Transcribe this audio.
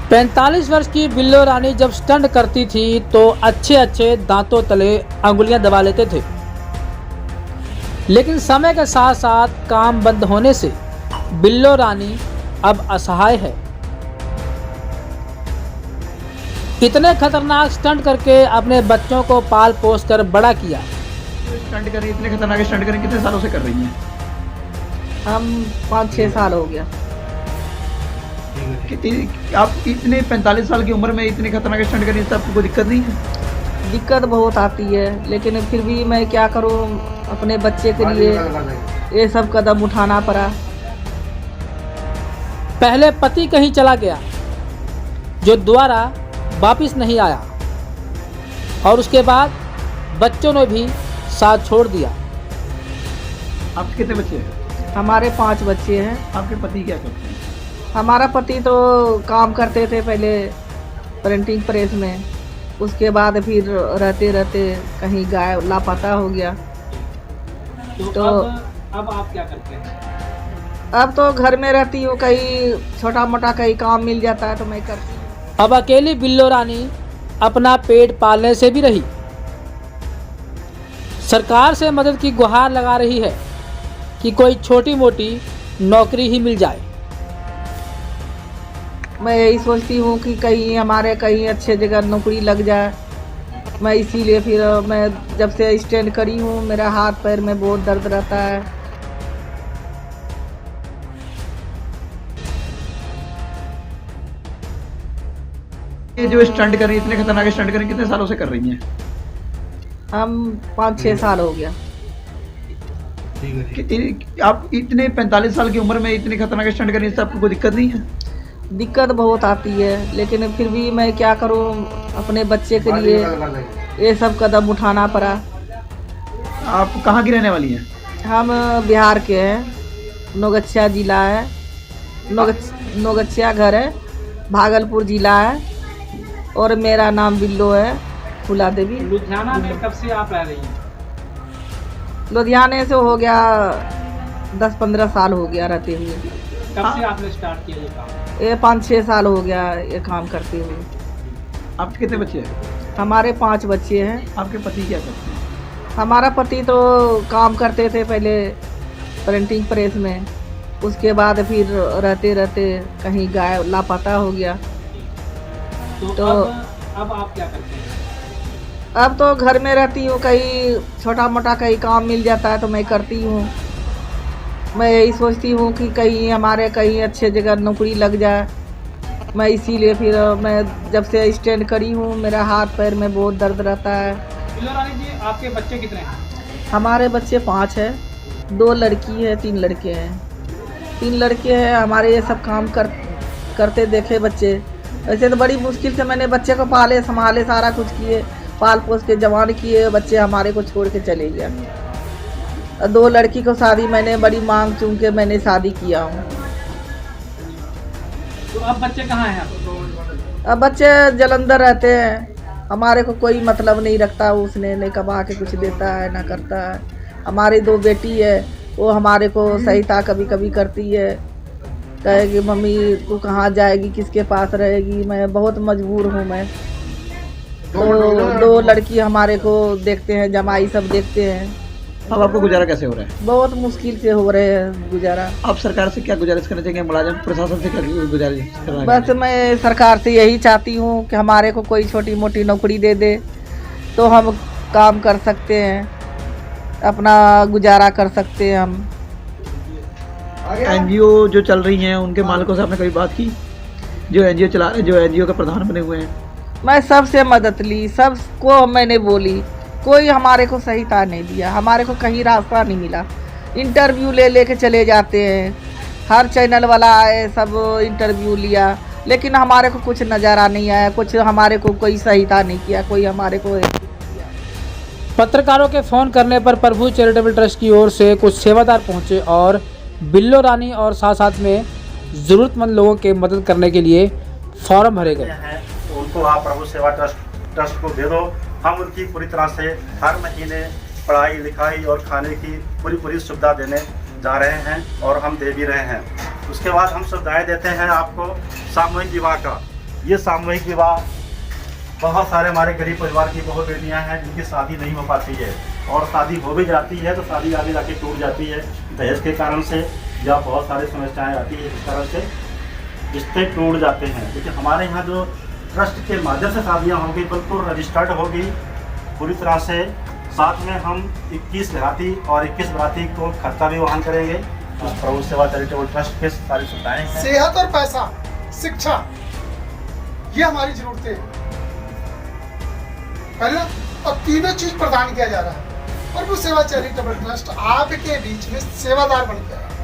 45 वर्ष की बिल्लो रानी जब स्टंट करती थी तो अच्छे अच्छे दांतों तले अंगुलियां दबा लेते थे, लेकिन समय के साथ साथ काम बंद होने से बिल्लो रानी अब असहाय है। इतने खतरनाक स्टंट करके अपने बच्चों को पाल पोस कर बड़ा किया। स्टंट कर रही है, इतने खतरनाक स्टंट कर रही है, कितने सालों से कर रही हैं? हम 5-6 साल हो गया। आप इतने 45 साल की उम्र में इतने खतरनाक स्टंट कर रही हैं, तो आपको कोई दिक्कत नहीं है? दिक्कत बहुत आती है, लेकिन फिर भी मैं क्या करूं, अपने बच्चे के लिए ये सब कदम उठाना पड़ा। पहले पति कहीं चला गया जो दोबारा वापिस नहीं आया, और उसके बाद बच्चों ने भी साथ छोड़ दिया। आपके कितने बच्चे हैं? हमारे 5 बच्चे हैं। आपके पति क्या करते हैं? हमारा पति तो काम करते थे पहले प्रिंटिंग प्रेस में, उसके बाद फिर रहते रहते कहीं गायब लापता हो गया। तो अब आप क्या करते हैं? अब तो घर में रहती हूँ, कहीं छोटा मोटा कहीं काम मिल जाता है तो मैं करती हूँ। अब अकेली बिल्लो रानी अपना पेट पालने से भी रही, सरकार से मदद की गुहार लगा रही है कि कोई छोटी मोटी नौकरी ही मिल जाए। मैं यही सोचती हूँ कि कहीं अच्छे जगह नौकरी लग जाए। मैं इसीलिए फिर मैं जब से स्टैंड करी हूँ, मेरा हाथ पैर में बहुत दर्द रहता है। ये जो स्टंट कर रही है, इतने खतरनाक स्टंट कर रही है, कितने सालों से कर रही हैं? हम 5-6 साल हो गया। आप इतने 45 साल की उम्र में इतने खतरनाक स्टंट कर रही हैं, तो आपको कोई दिक्कत नहीं है? दिक्कत बहुत आती है, लेकिन फिर भी मैं क्या करूं, अपने बच्चे के लिए ये सब कदम उठाना पड़ा। आप कहाँ की रहने वाली हैं? हम बिहार के हैं, नौगछिया जिला है, नौगछिया घर है, भागलपुर जिला है, और मेरा नाम बिल्लो है, फूला देवी। लुधियाना में कब से आप रह रही हैं? लुधियाने से हो गया 10-15 साल हो गया रहते हुए। कब से आपने स्टार्ट किया ये काम? ये 5-6 साल हो गया ये काम करते हुए। आपके कितने बच्चे हैं? हमारे 5 बच्चे हैं। आपके पति क्या करते हैं? हमारा पति तो काम करते थे पहले प्रिंटिंग प्रेस में, उसके बाद फिर रहते रहते कहीं गायब लापता हो गया। तो अब आप क्या करते हैं? अब तो घर में रहती हूँ, कहीं छोटा मोटा कहीं काम मिल जाता है तो मैं करती हूँ। मैं यही सोचती हूँ कि कहीं अच्छे जगह नौकरी लग जाए। मैं इसीलिए फिर मैं जब से स्टैंड करी हूँ, मेरा हाथ पैर में बहुत दर्द रहता है। बिल्लो रानी जी, आपके बच्चे कितने हैं? हमारे बच्चे 5 हैं, 2 लड़की है, 3 लड़के हैं। 3 लड़के हैं। हमारे ये सब काम करते देखे बच्चे। वैसे तो बड़ी मुश्किल से मैंने बच्चे को पाले संभाले, सारा कुछ किए, पाल पोस के जवान किए, बच्चे हमारे को छोड़ के चले गया। 2 लड़की को शादी मैंने बड़ी मांग चूम के मैंने शादी किया हूँ। तो अब बच्चे कहाँ हैं? अब बच्चे जलंधर रहते हैं, हमारे को कोई मतलब नहीं रखता, उसने नहीं कमा के कुछ देता है ना करता है। हमारी 2 बेटी है, वो हमारे को सहायता कभी कभी करती है, कहेगी मम्मी तू कहाँ जाएगी, किसके पास रहेगी। मैं बहुत मजबूर हूँ मैं। तो 2 लड़की हमारे को देखते हैं, जमाई सब देखते हैं। अब आपको गुजारा कैसे हो रहा है? बहुत मुश्किल से हो रहे हैं गुजारा। आप सरकार से क्या गुजारिश करना चाहेंगे? मुलाजिम प्रशासन से क्या गुजारिश करना बस मैं सरकार से यही चाहती हूँ कि हमारे को कोई छोटी मोटी नौकरी दे दे तो हम काम कर सकते हैं, अपना गुजारा कर सकते हैं हम। एनजीओ जो चल रही हैं उनके मालिकों से आपने कभी बात की? जो एनजीओ चला रहे, जो एनजीओ के प्रधान बने हुए हैं? मैं सबसे मदद ली, सबको मैंने बोली, कोई हमारे को सहायता नहीं दिया, हमारे को कहीं रास्ता नहीं मिला। इंटरव्यू लेके चले जाते हैं, हर चैनल वाला आए, सब इंटरव्यू लिया, लेकिन हमारे को कुछ नज़ारा नहीं आया, कुछ हमारे को कोई सहायता नहीं किया, कोई हमारे को। पत्रकारों के फ़ोन करने पर प्रभु चैरिटेबल ट्रस्ट की ओर से कुछ सेवादार पहुंचे और बिल्लो रानी और साथ साथ में ज़रूरतमंद लोगों के मदद करने के लिए फॉर्म भरे गए। उनको आप प्रभु सेवा ट्रस्ट को दे दो। हम उनकी पूरी तरह से हर महीने पढ़ाई लिखाई और खाने की पूरी सुविधा देने जा रहे हैं और हम दे भी रहे हैं। उसके बाद हम सुविधाएं देते हैं आपको सामूहिक विवाह का, ये सामूहिक विवाह, बहुत सारे हमारे गरीब परिवार की बहु बेटियाँ हैं जिनकी शादी नहीं हो पाती है, और शादी हो भी जाती है तो शादी आगे जाके टूट जाती है दहेज के कारण से, या बहुत सारी समस्याएं आती है जिस कारण से रिश्ते टूट जाते हैं। लेकिन हमारे यहाँ जो ट्रस्ट के माध्यम से शादियाँ होंगी बिल्कुल रजिस्टर्ड होगी पूरी तरह से। साथ में हम 21 देहाती और 21 बराती को खर्चा भी वहन करेंगे। प्रभु सेवा चैरिटेबल ट्रस्ट के सारी सुविधाएं हैं। सेहत और पैसा, शिक्षा, ये हमारी जरूरतें हैं पहले, और तीनों चीज प्रदान किया जा रहा है। प्रभु सेवा चैरिटेबल ट्रस्ट आपके बीच में सेवादार बन गया है।